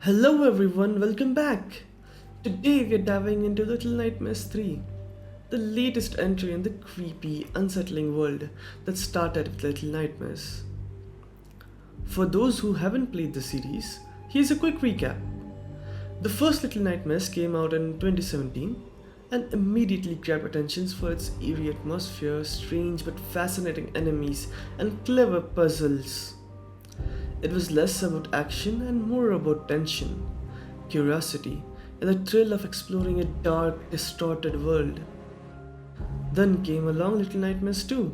Hello everyone, welcome back! Today we are diving into Little Nightmares 3, the latest entry in the creepy, unsettling world that started with Little Nightmares. For those who haven't played the series, here's a quick recap. The first Little Nightmares came out in 2017 and immediately grabbed attention for its eerie atmosphere, strange but fascinating enemies, and clever puzzles. It was less about action and more about tension, curiosity, and the thrill of exploring a dark, distorted world. Then came along Little Nightmares 2,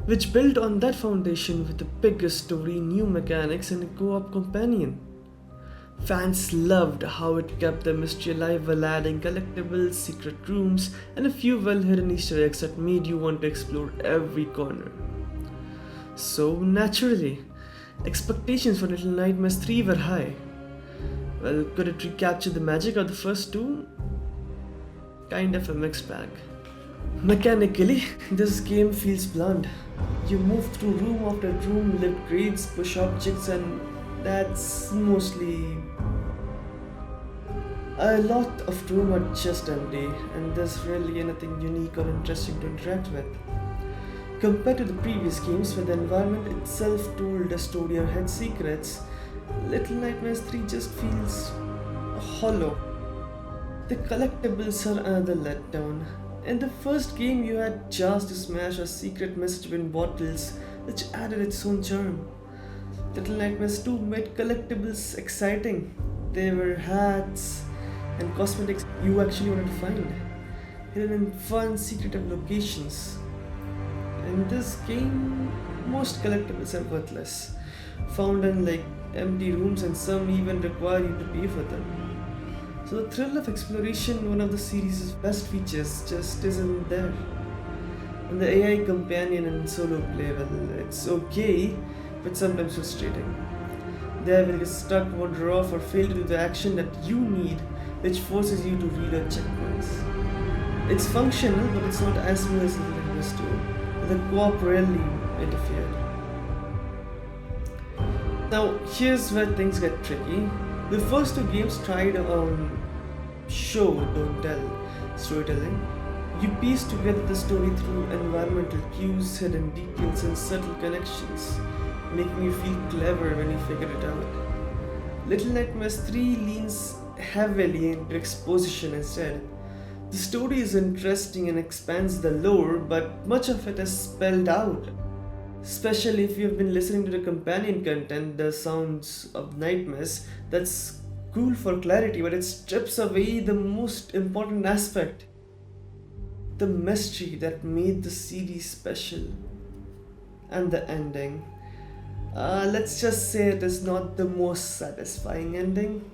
which built on that foundation with the biggest story, new mechanics, and a co op companion. Fans loved how it kept the mystery alive while adding collectibles, secret rooms, and a few well hidden Easter eggs that made you want to explore every corner. So, naturally, expectations for Little Nightmares 3 were high. Well, could it recapture the magic of the first two? Kind of a mixed bag. Mechanically, this game feels bland. You move through room after room, lift grades, push objects, and that's mostly. A lot of room are just empty, and there's really anything unique or interesting to interact with. Compared to the previous games where the environment itself told a story or had secrets, Little Nightmares 3 just feels hollow. The collectibles are another letdown. In the first game, you had jars to smash or secret message in bottles, which added its own charm. Little Nightmares 2 made collectibles exciting. There were hats and cosmetics you actually wanted to find, hidden in fun, secretive locations. In this game, most collectibles are worthless, found in like empty rooms, and some even require you to pay for them. So the thrill of exploration, one of the series' best features, just isn't there. And the AI companion in solo play, well, it's okay, but sometimes frustrating. They will get stuck, wander off, or fail to do the action that you need, which forces you to reload checkpoints. It's functional, but it's not as smooth as Little Nightmares 2. The co-op rarely interfered. Now, here's where things get tricky. The first two games tried show, don't tell storytelling. You piece together the story through environmental cues, hidden details, and subtle connections, making you feel clever when you figure it out. Little Nightmares 3 leans heavily into exposition instead. The story is interesting and expands the lore, but much of it is spelled out. Especially if you've been listening to the companion content, the sounds of nightmares, that's cool for clarity, but it strips away the most important aspect, the mystery that made the series special. And the ending. Let's just say it is not the most satisfying ending.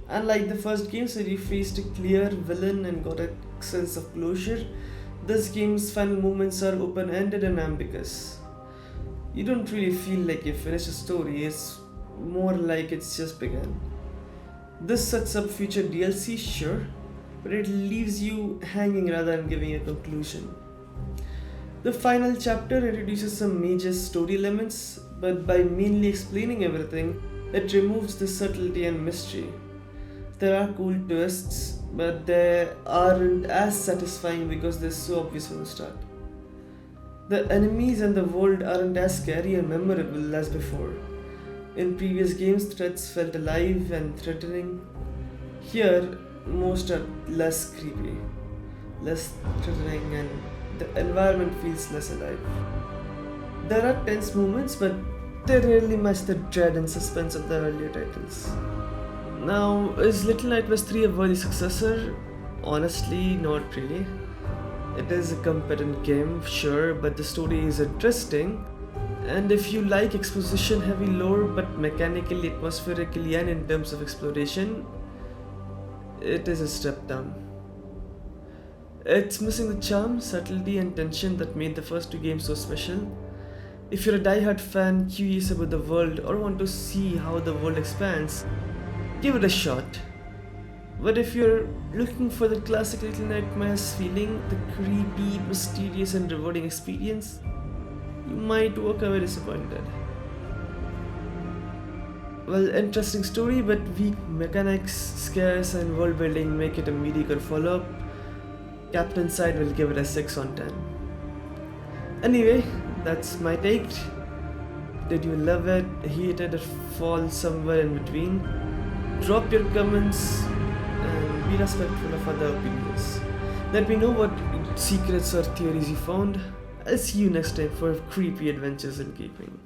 Unlike the first games where you faced a clear villain and got a sense of closure, this game's final moments are open-ended and ambiguous. You don't really feel like you finished a story, it's more like it's just begun. This sets up future DLC, sure, but it leaves you hanging rather than giving a conclusion. The final chapter introduces some major story elements, but by mainly explaining everything, it removes the subtlety and mystery. There are cool twists, but they aren't as satisfying because they're so obvious from the start. The enemies and the world aren't as scary and memorable as before. In previous games, threats felt alive and threatening. Here, most are less creepy, less threatening, and the environment feels less alive. There are tense moments, but they rarely match the dread and suspense of the earlier titles. Now, is Little Nightmares 3 a worthy successor? Honestly, not really. It is a competent game, sure, but the story is interesting. And if you like exposition heavy lore, but mechanically, atmospherically, and in terms of exploration, it is a step down. It's missing the charm, subtlety, and tension that made the first two games so special. If you're a die-hard fan, curious about the world, or want to see how the world expands, give it a shot. But if you're looking for the classic Little Nightmares feeling, the creepy, mysterious, and rewarding experience, you might walk away disappointed. Well, interesting story, but weak mechanics, scares, and world building make it a mediocre follow up. Captain Side will give it a 6 on 10. Anyway, that's my take. Did you love it, hate it, or fall somewhere in between? Drop your comments and be respectful of other opinions. Let me know what secrets or theories you found. I'll see you next time for creepy adventures in keeping.